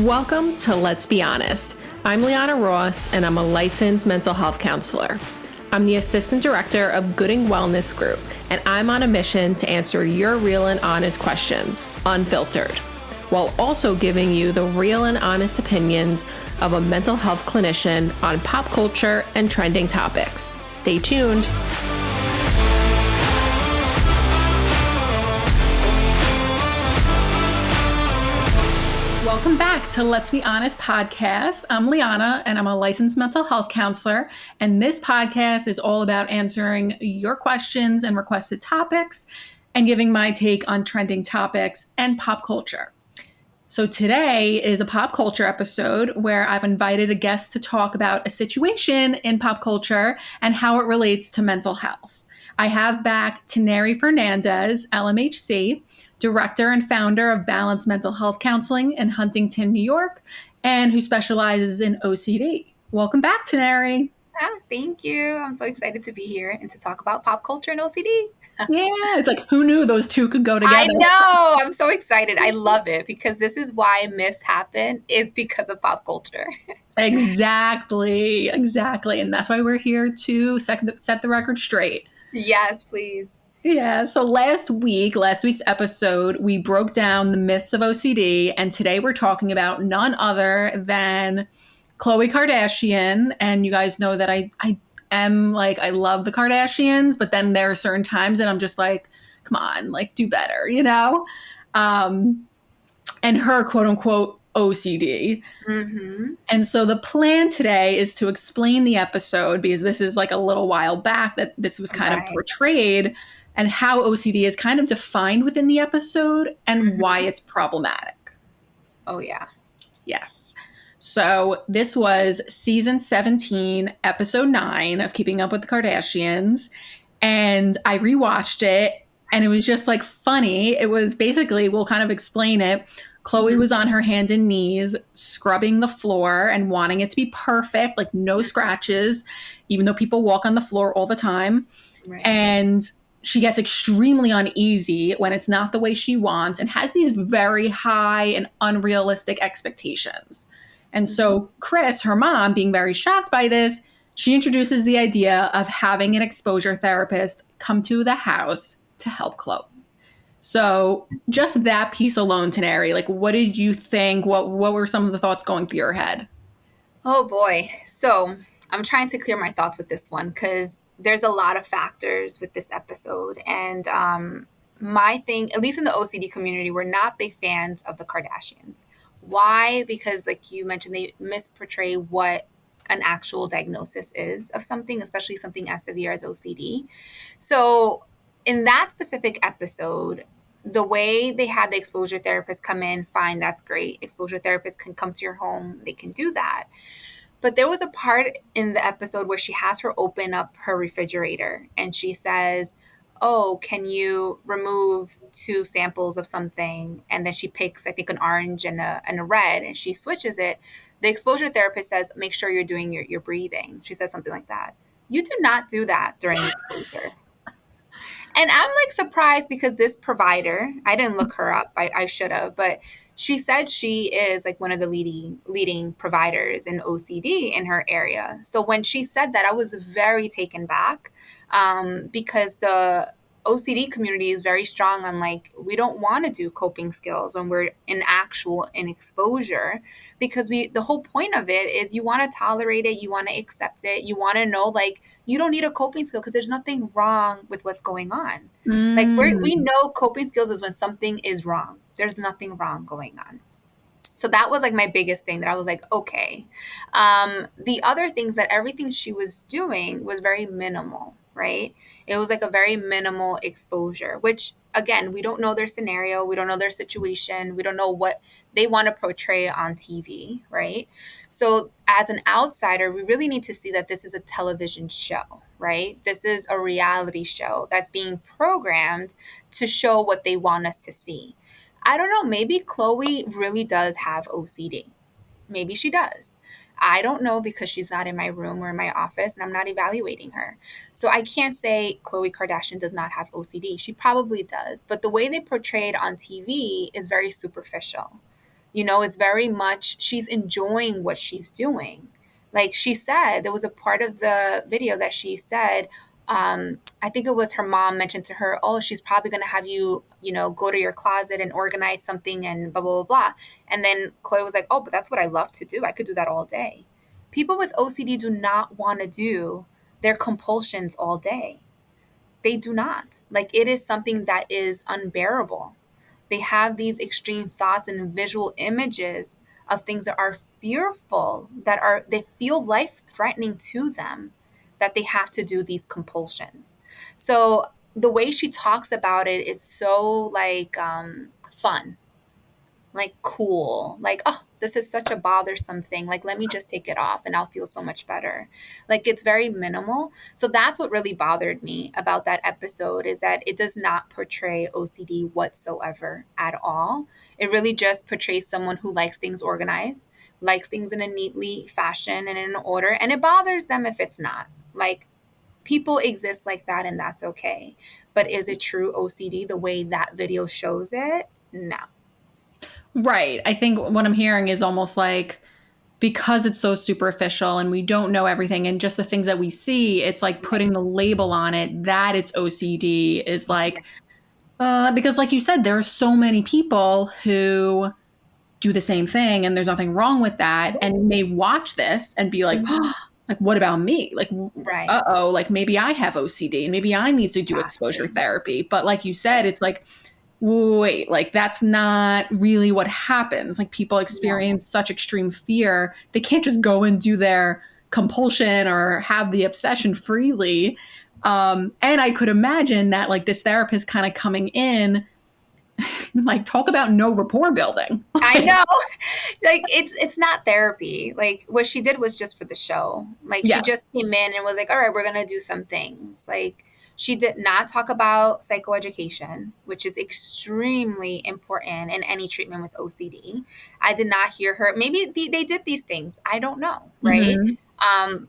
Welcome to Let's Be Honest. I'm Liana Ross, and I'm a licensed mental health counselor. I'm the assistant director of Gooding Wellness Group, and I'm on a mission to answer your real and honest questions, unfiltered, while also giving you the real and honest opinions of a mental health clinician on pop culture and trending topics. Stay tuned. Welcome back to Let's Be Honest podcast. I'm Liana, and I'm a licensed mental health counselor. And this podcast is all about answering your questions and requested topics and giving my take on trending topics and pop culture. So today is a pop culture episode where I've invited a guest to talk about a situation in pop culture and how it relates to mental health. I have back Tanairy Fernandez, LMHC, director and founder of Balanced Mental Health Counseling in Huntington, New York, and who specializes in OCD. Welcome back, Tanairy. Thank you. I'm so excited to be here and to talk about pop culture and OCD. Yeah, it's like, who knew those two could go together? I know. I'm so excited. I love it because this is why myths happen, is because of pop culture. Exactly. And that's why we're here to set the record straight. Yes, please. Yeah, so last week's episode, we broke down the myths of OCD, and today we're talking about none other than Khloe Kardashian. And you guys know that I am like, I love the Kardashians, but then there are certain times that I'm just like, come on, like, do better, you know? And her quote unquote OCD. Mm-hmm. And so the plan today is to explain the episode, because this is like a little while back that this was kind of portrayed, and how OCD is kind of defined within the episode and why it's problematic. Oh, yeah. Yes. So this was season 17, episode 9 of Keeping Up with the Kardashians. And I rewatched it, and it was just like funny. It was basically, we'll kind of explain it. Khloe was on her hands and knees, scrubbing the floor and wanting it to be perfect, like no scratches, even though people walk on the floor all the time. Right. And she gets extremely uneasy when it's not the way she wants and has these very high and unrealistic expectations. And so Chris, her mom, being very shocked by this, she introduces the idea of having an exposure therapist come to the house to help Khloe. So just that piece alone, Tanairy, like, what did you think? What were some of the thoughts going through your head? Oh, boy. So I'm trying to clear my thoughts with this one because there's a lot of factors with this episode. And my thing, at least in the OCD community, we're not big fans of the Kardashians. Why? Because like you mentioned, they misportray what an actual diagnosis is of something, especially something as severe as OCD. So in that specific episode, the way they had the exposure therapist come in, fine, that's great. Exposure therapists can come to your home. They can do that. But there was a part in the episode where she has her open up her refrigerator and she says, oh, can you remove 2 samples of something? And then she picks, I think, an orange and a red, and she switches it. The exposure therapist says, make sure you're doing your breathing. She says something like that. You do not do that during exposure. And I'm like surprised because this provider, I didn't look her up. I should have, but she said she is like one of the leading providers in OCD in her area. So when she said that, I was very taken back because the OCD community is very strong on like, we don't want to do coping skills when we're in exposure, because the whole point of it is you want to tolerate it, you want to accept it, you want to know like you don't need a coping skill because there's nothing wrong with what's going on. Like we know coping skills is when something is wrong. There's nothing wrong going on. So that was like my biggest thing that I was like, okay. The other things that everything she was doing was very minimal, right? It was like a very minimal exposure, which again, we don't know their scenario. We don't know their situation. We don't know what they want to portray on TV, right? So as an outsider, we really need to see that this is a television show, right? This is a reality show that's being programmed to show what they want us to see. I don't know, maybe Khloe really does have OCD. Maybe she does. I don't know because she's not in my room or in my office and I'm not evaluating her. So I can't say Khloe Kardashian does not have OCD. She probably does. But the way they portray it on TV is very superficial. It's very much she's enjoying what she's doing. Like she said, there was a part of the video that she said, I think it was her mom mentioned to her, oh, she's probably going to have you, go to your closet and organize something and blah, blah, blah, blah. And then Khloe was like, oh, but that's what I love to do. I could do that all day. People with OCD do not want to do their compulsions all day. They do not. Like it is something that is unbearable. They have these extreme thoughts and visual images of things that are fearful, they feel life threatening to them, that they have to do these compulsions. So the way she talks about it is so like fun, like cool, like, oh, this is such a bothersome thing, like let me just take it off and I'll feel so much better. Like it's very minimal. So that's what really bothered me about that episode, is that it does not portray OCD whatsoever at all. It really just portrays someone who likes things organized, likes things in a neatly fashion and in order, and it bothers them if it's not. Like people exist like that and that's okay. But is it true OCD the way that video shows it? No. Right. I think what I'm hearing is almost like, because it's so superficial and we don't know everything and just the things that we see, it's like putting the label on it that it's OCD is like, because like you said, there are so many people who do the same thing and there's nothing wrong with that and may watch this and be like, oh, like, what about me? Like, Right. uh-oh, like maybe I have OCD and maybe I need to do exposure therapy. But like you said, it's like, wait, like that's not really what happens. Like people experience such extreme fear, they can't just go and do their compulsion or have the obsession freely. And I could imagine that like this therapist kind of coming in, like talk about no rapport building. I know. Like it's not therapy. Like what she did was just for the show. Like she Yeah. just came in and was like, all right, we're gonna do some things. Like she did not talk about psychoeducation, which is extremely important in any treatment with OCD. I did not hear her. Maybe they did these things. I don't know, right?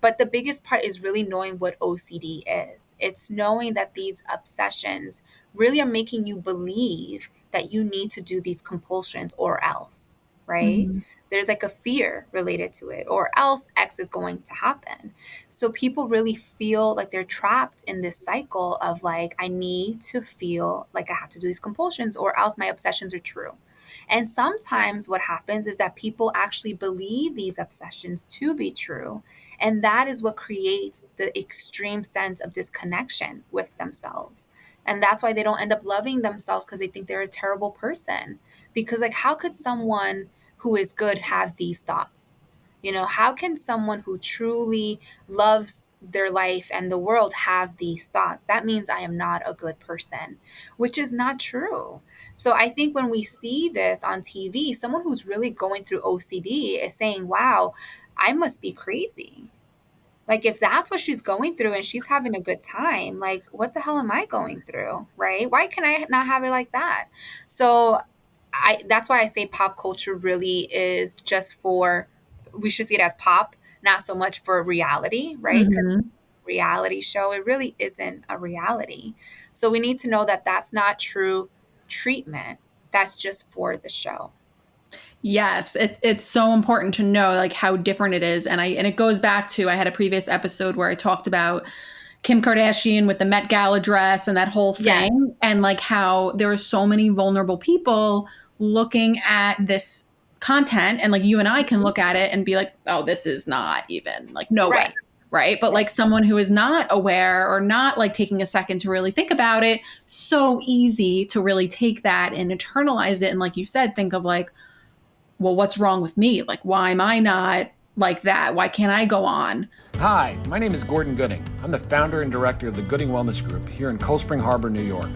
But the biggest part is really knowing what OCD is. It's knowing that these obsessions really are making you believe that you need to do these compulsions or else, right? Mm-hmm. There's like a fear related to it, or else X is going to happen. So people really feel like they're trapped in this cycle of like, I need to feel like I have to do these compulsions or else my obsessions are true. And sometimes what happens is that people actually believe these obsessions to be true. And that is what creates the extreme sense of disconnection with themselves. And that's why they don't end up loving themselves, because they think they're a terrible person. Because like, how could someone who is good have these thoughts? How can someone who truly loves their life and the world have these thoughts? That means I am not a good person, which is not true. So I think when we see this on TV, someone who's really going through OCD is saying, wow, I must be crazy. Like, if that's what she's going through and she's having a good time, like, what the hell am I going through, right? Why can I not have it like that? So that's why I say pop culture really is just we should see it as pop, not so much for reality, right? Because Mm-hmm. reality show, it really isn't a reality. So we need to know that that's not true treatment. That's just for the show. Yes, it's so important to know like how different it is, and it goes back to, I had a previous episode where I talked about Kim Kardashian with the Met Gala dress and that whole thing, Yes. and like how there are so many vulnerable people looking at this content, and like you and I can look at it and be like, oh, this is not even like no way, Right. right? But like someone who is not aware or not like taking a second to really think about it, so easy to really take that and internalize it, and like you said, think of like, well, what's wrong with me? Like, why am I not like that? Why can't I go on? Hi, my name is Gordon Gooding. I'm the founder and director of the Gooding Wellness Group here in Cold Spring Harbor, New York.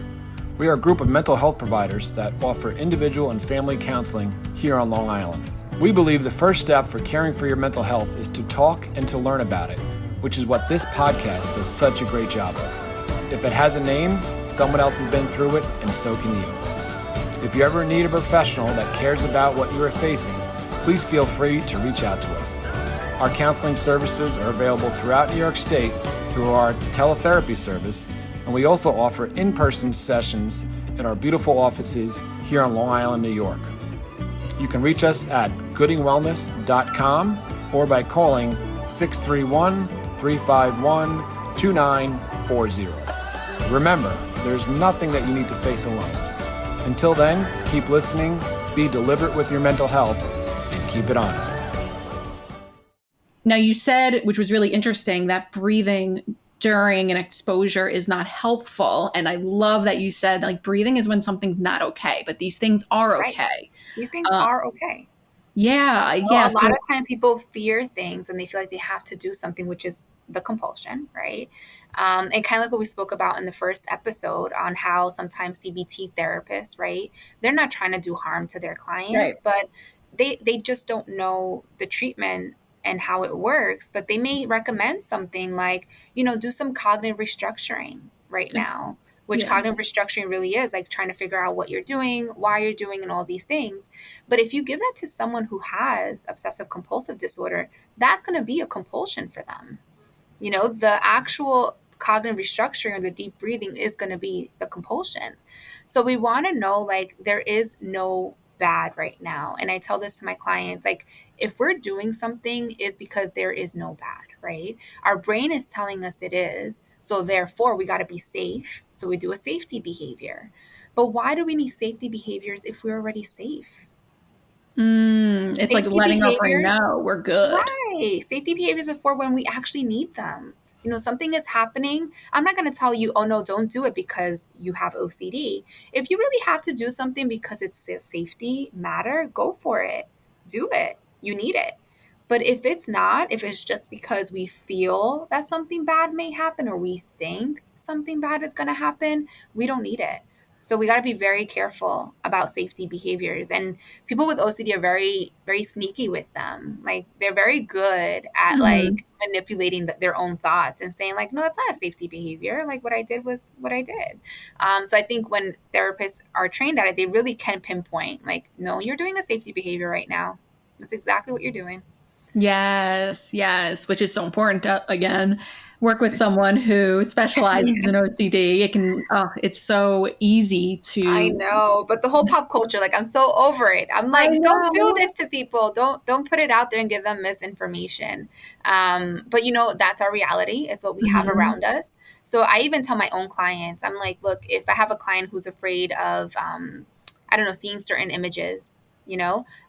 We are a group of mental health providers that offer individual and family counseling here on Long Island. We believe the first step for caring for your mental health is to talk and to learn about it, which is what this podcast does such a great job of. If it has a name, someone else has been through it, and so can you. If you ever need a professional that cares about what you are facing, please feel free to reach out to us. Our counseling services are available throughout New York State through our teletherapy service, and we also offer in-person sessions in our beautiful offices here on Long Island, New York. You can reach us at goodingwellness.com or by calling 631-351-2940. Remember, there's nothing that you need to face alone. Until then, keep listening, be deliberate with your mental health, and keep it honest. Now, you said, which was really interesting, that breathing during an exposure is not helpful. And I love that you said, like, breathing is when something's not okay, but these things are okay. Right. These things are okay. Yeah. A lot of times people fear things and they feel like they have to do something, which is the compulsion, right? And kind of like what we spoke about in the first episode on how sometimes CBT therapists, right? They're not trying to do harm to their clients, but they just don't know the treatment and how it works. But they may recommend something like, do some cognitive restructuring right now, which cognitive restructuring really is, like trying to figure out what you're doing, why you're doing, and all these things. But if you give that to someone who has obsessive compulsive disorder, that's going to be a compulsion for them. The actual cognitive restructuring or the deep breathing is going to be the compulsion. So we want to know, like, there is no bad right now. And I tell this to my clients, like, if we're doing something is because there is no bad, right? Our brain is telling us it is. So therefore, we got to be safe. So we do a safety behavior. But why do we need safety behaviors if we're already safe? It's safety like letting our brain know we're good. Right. Safety behaviors are for when we actually need them. Something is happening. I'm not going to tell you, oh, no, don't do it because you have OCD. If you really have to do something because it's a safety matter, go for it. Do it. You need it. But if it's not, if it's just because we feel that something bad may happen or we think something bad is going to happen, we don't need it. So we got to be very careful about safety behaviors. And people with OCD are very, very sneaky with them. Like, they're very good at like manipulating their own thoughts and saying like, no, that's not a safety behavior. Like, what I did was what I did. So I think when therapists are trained at it, they really can pinpoint like, no, you're doing a safety behavior right now. That's exactly what you're doing. Yes, which is so important to, again, work with someone who specializes in OCD. It can, it's so easy to. I know, but the whole pop culture, like, I'm so over it. I'm like, don't do this to people. Don't put it out there and give them misinformation. But that's our reality. It's what we have around us. So I even tell my own clients, I'm like, look, if I have a client who's afraid of, seeing certain images,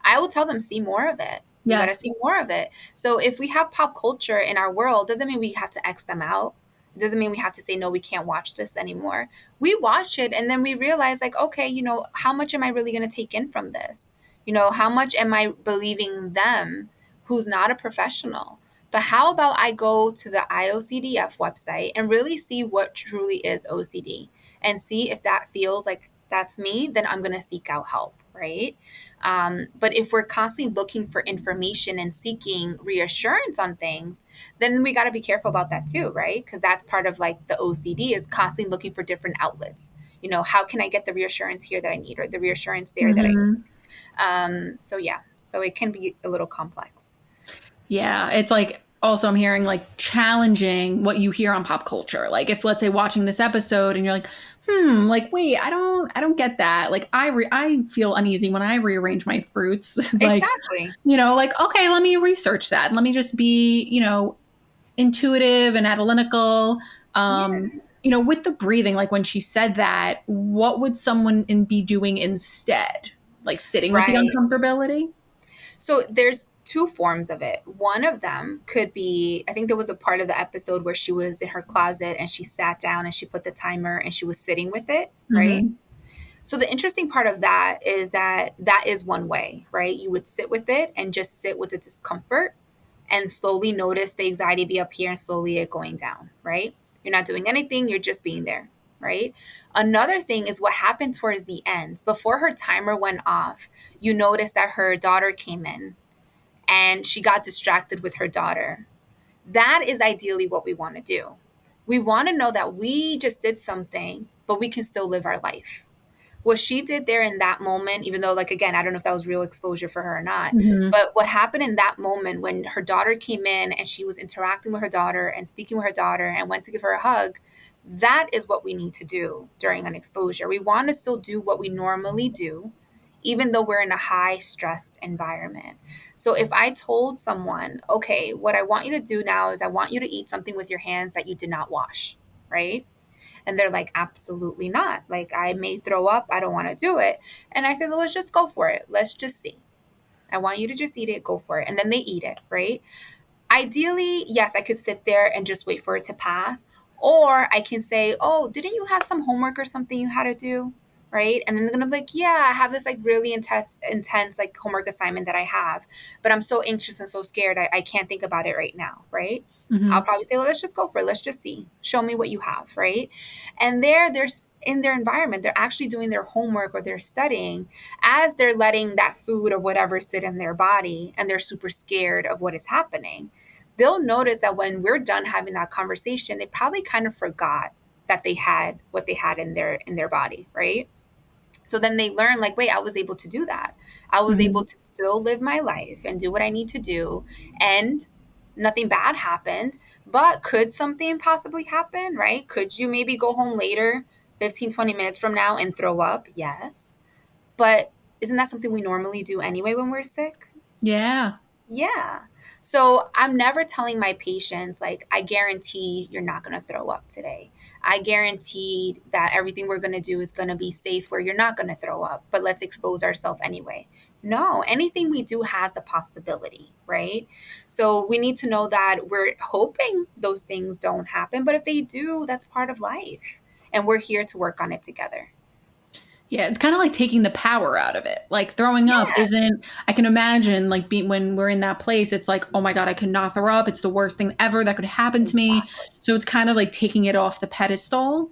I will tell them, see more of it. You got to see more of it. So if we have pop culture in our world, doesn't mean we have to X them out. It doesn't mean we have to say, no, we can't watch this anymore. We watch it and then we realize like, okay, how much am I really going to take in from this? How much am I believing them who's not a professional? But how about I go to the IOCDF website and really see what truly is OCD and see if that feels like that's me, then I'm going to seek out help. Right. But if we're constantly looking for information and seeking reassurance on things, then we got to be careful about that too. Right. Because that's part of like the OCD is constantly looking for different outlets. How can I get the reassurance here that I need or the reassurance there that I need? So it can be a little complex. Yeah. It's like, also I'm hearing like challenging what you hear on pop culture. Like if, let's say, watching this episode and you're like, like, wait, I don't get that. Like I feel uneasy when I rearrange my fruits. Like, exactly. Like, okay, let me research that. And let me just be, intuitive and analytical. With the breathing, like when she said that, what would someone be doing instead? Like sitting with the uncomfortability? So there's two forms of it. One of them could be, I think there was a part of the episode where she was in her closet and she sat down and she put the timer and she was sitting with it, right? So the interesting part of that is that is one way, right? You would sit with it and just sit with the discomfort and slowly notice the anxiety be up here and slowly it going down, right? You're not doing anything, you're just being there, right? Another thing is what happened towards the end. Before her timer went off, you noticed that her daughter came in and she got distracted with her daughter. That is ideally what we want to do. We want to know that we just did something, but we can still live our life. What she did there in that moment, even though, like, again, I don't know if that was real exposure for her or not, but what happened in that moment when her daughter came in and she was interacting with her daughter and speaking with her daughter and went to give her a hug, that is what we need to do during an exposure. We want to still do what we normally do, even though we're in a high stressed environment. So if I told someone, okay, what I want you to do now is I want you to eat something with your hands that you did not wash, right? And they're like, absolutely not. Like, I may throw up. I don't want to do it. And I said, well, let's just go for it. Let's just see. I want you to just eat it. Go for it. And then they eat it, right? Ideally, yes, I could sit there and just wait for it to pass. Or I can say, oh, didn't you have some homework or something you had to do? Right. And then they're going to be like, yeah, I have this like really intense like homework assignment that I have, but I'm so anxious and so scared. I can't think about it right now. Right. Mm-hmm. I'll probably say, well, let's just go for it. Let's just see. Show me what you have. Right. And they're in their environment. They're actually doing their homework or they're studying as they're letting that food or whatever sit in their body. And they're super scared of what is happening. They'll notice that when we're done having that conversation, they probably kind of forgot that they had what they had in their body. Right. So then they learn like, wait, I was able to do that. I was Mm-hmm. able to still live my life and do what I need to do. And nothing bad happened, but could something possibly happen, right? Could you maybe go home later, 15, 20 minutes from now and throw up? Yes. But isn't that something we normally do anyway when we're sick? Yeah. Yeah. So I'm never telling my patients, like, I guarantee you're not going to throw up today. I guarantee that everything we're going to do is going to be safe where you're not going to throw up, but let's expose ourselves anyway. No, anything we do has the possibility, right? So we need to know that we're hoping those things don't happen, but if they do, that's part of life. And we're here to work on it together. Yeah, it's kind of like taking the power out of it. Like throwing up isn't, I can imagine like when we're in that place, it's like, oh my God, I cannot throw up. It's the worst thing ever that could happen to me. So it's kind of like taking it off the pedestal.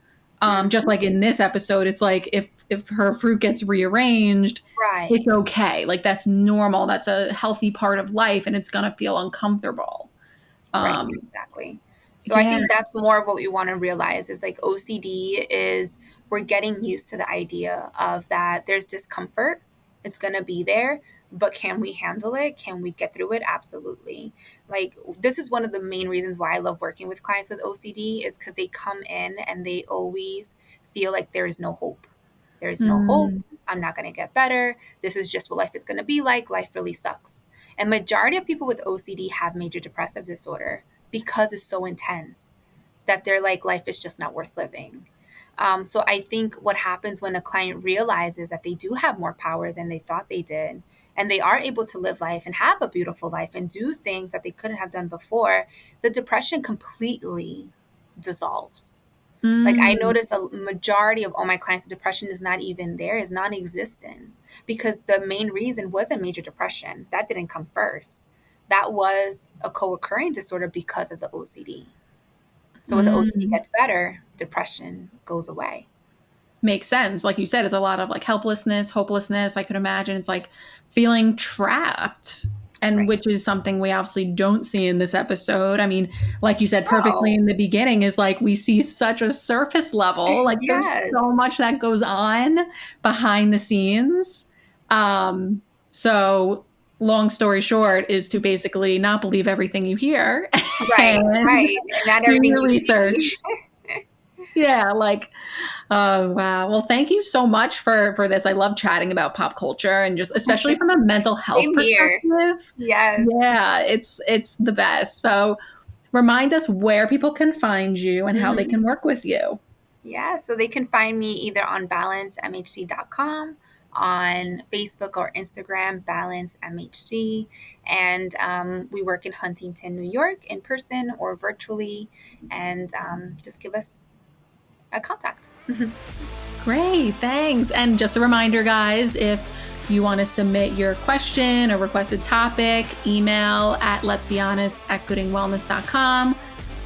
Just like in this episode, it's like if her fruit gets rearranged, Right. it's okay. Like that's normal. That's a healthy part of life and it's going to feel uncomfortable. Right, exactly. So I think that's more of what we want to realize is like OCD is we're getting used to the idea of that there's discomfort. It's going to be there, but can we handle it? Can we get through it? Absolutely. Like this is one of the main reasons why I love working with clients with OCD is because they come in and they always feel like there is no hope. There's no hope. I'm not going to get better. This is just what life is going to be like. Life really sucks. And majority of people with OCD have major depressive disorder because it's so intense that they're like, life is just not worth living. So I think what happens when a client realizes that they do have more power than they thought they did, and they are able to live life and have a beautiful life and do things that they couldn't have done before, the depression completely dissolves. Like I notice a majority of all my clients' depression is not even there, is non-existent because the main reason wasn't major depression. That didn't come first. That was a co-occurring disorder because of the OCD. So when the OCD gets better, depression goes away. Makes sense. Like you said, it's a lot of like helplessness, hopelessness. I could imagine it's like feeling trapped. And which is something we obviously don't see in this episode. I mean, like you said perfectly in the beginning is like we see such a surface level. Like there's so much that goes on behind the scenes. So long story short is to basically not believe everything you hear. Right. And not everything you research. Yeah, like, oh, wow. Well, thank you so much for this. I love chatting about pop culture and just especially from a mental health perspective. Yes. Yeah, it's the best. So remind us where people can find you and how they can work with you. Yeah, so they can find me either on balanceMHC.com, on Facebook or Instagram, BalanceMHC. And we work in Huntington, New York, in person or virtually. And just give us a contact. Great, thanks. And just a reminder, guys, if you want to submit your question or requested topic, email at letsbehonest@goodingwellness.com.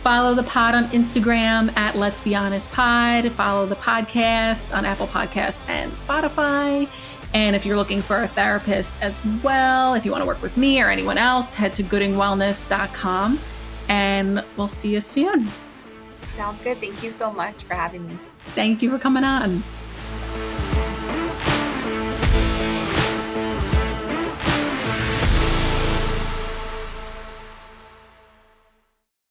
Follow the pod on Instagram at letsbehonestpod. Follow the podcast on Apple Podcasts and Spotify. And if you're looking for a therapist as well, if you want to work with me or anyone else, head to goodingwellness.com. And we'll see you soon. Sounds good. Thank you so much for having me. Thank you for coming on.